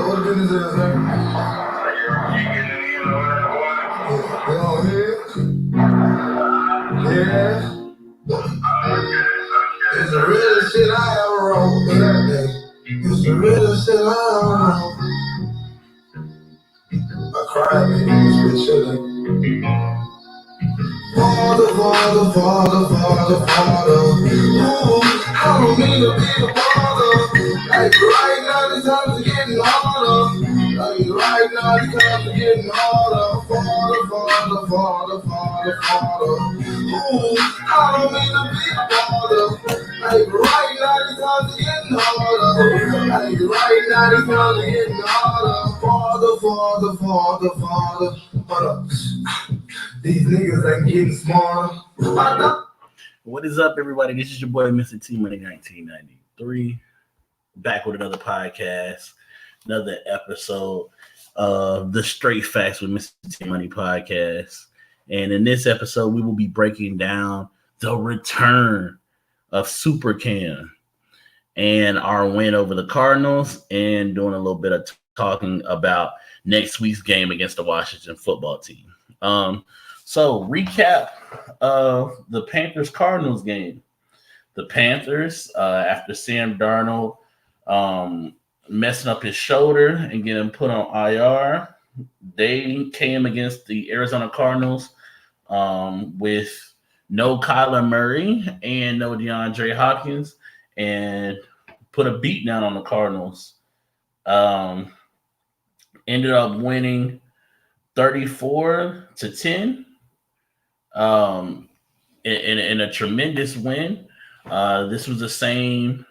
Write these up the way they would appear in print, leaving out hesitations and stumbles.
What business is that? Yeah. It's the realest shit I ever wrote. It's the realest shit I ever wrote. I cried, man. This bitch chillin'. Father. Ooh, I don't mean to be a father. Like right now, the times are getting harder. Like right now, the times are getting harder. Father. Ooh, I don't mean to be a father. Like right now, the times are getting harder. Like right now, the times are getting harder. Father. Hold up. These niggas ain't getting smarter. What is up, everybody? This is your boy, MrTMoney1993, back with another podcast, another episode of the Straight Facts with Mr. T Money podcast. And in this episode, we will be breaking down the return of Super Cam and our win over the Cardinals, and doing a little bit of talking about next week's game against the Washington football team. So recap of the Panthers-Cardinals game. The Panthers, after Sam Darnold messing up his shoulder and getting put on IR, they came against the Arizona Cardinals with no Kyler Murray and no DeAndre Hopkins, and put a beat down on the Cardinals. Ended up winning 34-10. In a tremendous win. This was the same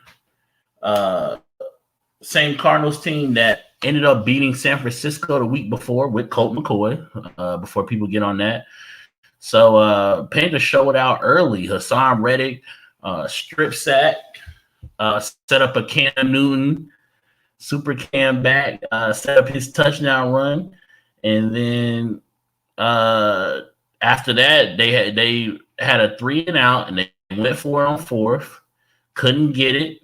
Cardinals team that ended up beating San Francisco the week before with Colt McCoy, before people get on that. So Panthers showed out early. Hassan Reddick strip sack, set up a Cam Newton Super Cam back, set up his touchdown run, and then after that, they had a 3-and-out, and they went 4 on 4th, couldn't get it,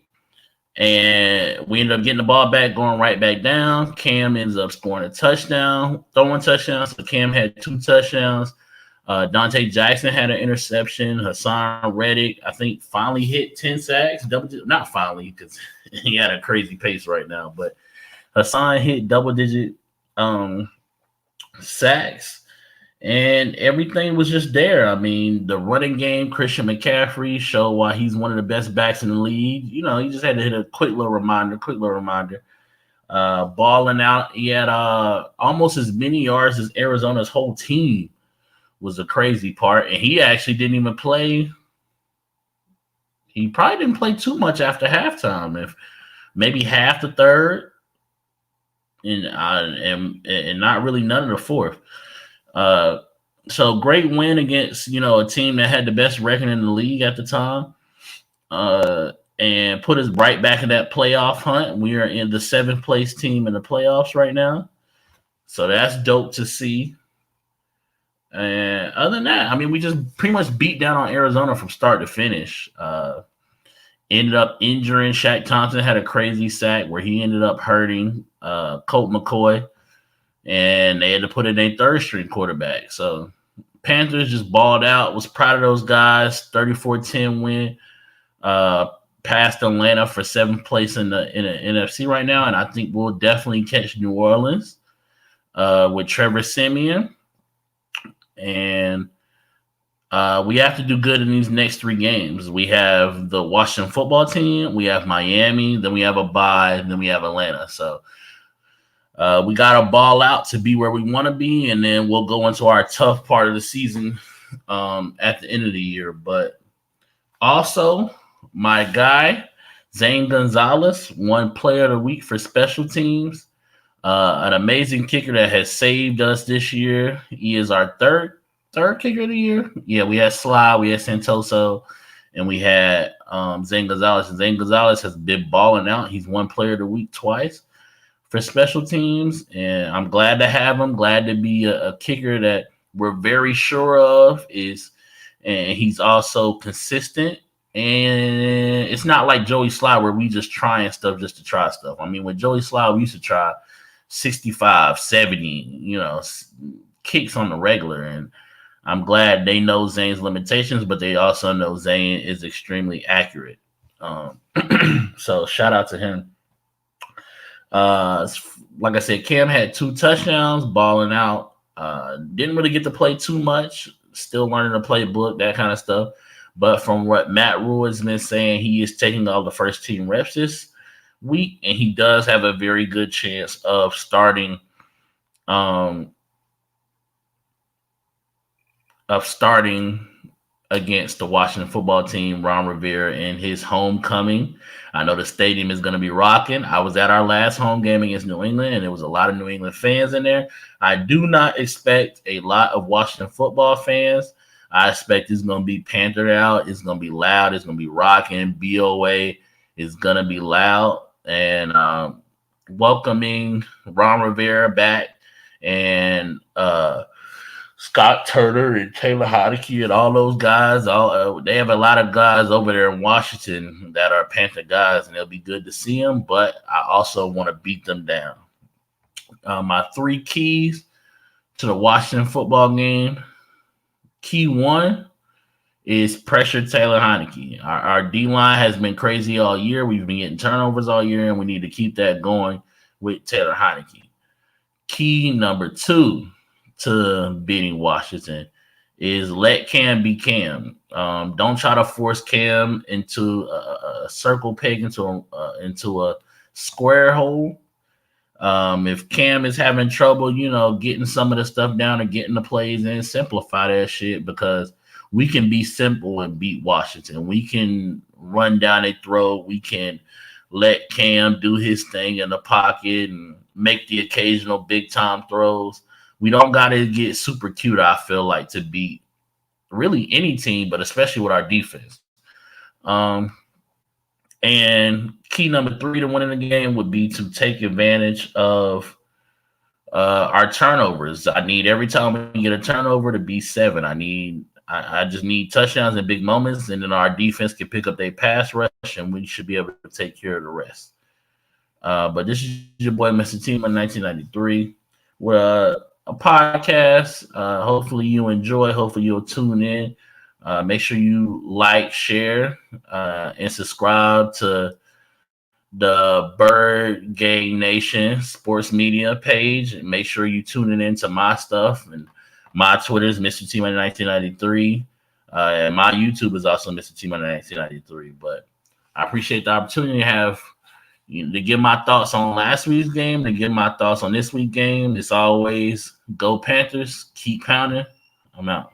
and we ended up getting the ball back, going right back down. Cam ends up scoring a touchdown, throwing touchdowns. So Cam had 2 touchdowns. Dante Jackson had an interception. Hassan Reddick, I think, finally hit 10 sacks. Not finally, because he had a crazy pace right now, but Hassan hit double-digit sacks. And everything was just there. I mean, the running game, Christian McCaffrey showed why he's one of the best backs in the league. You know, he just had to hit a quick little reminder. Balling out. He had almost as many yards as Arizona's whole team, was the crazy part. And he actually didn't even play. He probably didn't play too much after halftime. If maybe half the third, and not really none of the fourth. So great win against, a team that had the best record in the league at the time, and put us right back in that playoff hunt. We are in the 7th place team in the playoffs right now. So that's dope to see. And other than that, I mean, we just pretty much beat down on Arizona from start to finish. Ended up injuring Shaq Thompson, had a crazy sack where he ended up hurting Colt McCoy. And they had to put in a 3rd-string quarterback. So Panthers just balled out. Was proud of those guys. 34-10 win. Passed Atlanta for 7th place in the NFC right now. And I think we'll definitely catch New Orleans with Trevor Siemian. And we have to do good in these next 3 games. We have the Washington football team. We have Miami. Then we have a bye. Then we have Atlanta. So we got to ball out to be where we want to be, and then we'll go into our tough part of the season at the end of the year. But also, my guy, Zane Gonzalez, won Player of the Week for special teams. An amazing kicker that has saved us this year. He is our third kicker of the year. Yeah, we had Sly, we had Santoso, and we had Zane Gonzalez. And Zane Gonzalez has been balling out. He's won Player of the Week twice for special teams, and I'm glad to have him. Glad to be a kicker that we're very sure of and he's also consistent. And it's not like Joey Sly where we just trying stuff just to try stuff. I mean, with Joey Sly, we used to try 65, 70, kicks on the regular. And I'm glad they know Zane's limitations, but they also know Zane is extremely accurate. So shout out to him. Like I said, Cam had 2 touchdowns, balling out. Didn't really get to play too much. Still learning the playbook, that kind of stuff. But from what Matt Rule has been saying, he is taking all the first team reps this week, and he does have a very good chance of starting against the Washington football team, Ron Rivera, in his homecoming. I know the stadium is going to be rocking. I was at our last home game against New England, and there was a lot of New England fans in there. I do not expect a lot of Washington football fans. I expect it's going to be panthered out. It's going to be loud. It's going to be rocking. BOA is going to be loud. And welcoming Ron Rivera back and Scott Turner and Taylor Heinicke and all those guys. They have a lot of guys over there in Washington that are Panther guys, and it'll be good to see them. But I also want to beat them down. My 3 keys to the Washington football game. Key 1 is pressure Taylor Heinicke. Our D-line has been crazy all year. We've been getting turnovers all year, and we need to keep that going with Taylor Heinicke. Key number 2 to beating Washington is let Cam be Cam. Don't try to force Cam into a circle peg, into a square hole. If Cam is having trouble, getting some of the stuff down and getting the plays in, simplify that shit, because we can be simple and beat Washington. We can run down a throat. We can let Cam do his thing in the pocket and make the occasional big time throws. We don't got to get super cute, I feel like, to beat really any team, but especially with our defense. And key number 3 to winning the game would be to take advantage of our turnovers. I need every time we get a turnover to be 7. I just need touchdowns in big moments, and then our defense can pick up their pass rush, and we should be able to take care of the rest. But this is your boy, MrTMoney1993. We're a podcast. Hopefully you enjoy. Hopefully you'll tune in. Make sure you like, share, and subscribe to the Bird Gang Nation Sports Media page. And make sure you tune into my stuff. And my Twitter is MrTMoney1993. And my YouTube is also MrTMoney1993. But I appreciate the opportunity to have to give my thoughts on last week's game, to give my thoughts on this week's game. It's always go Panthers, keep pounding. I'm out.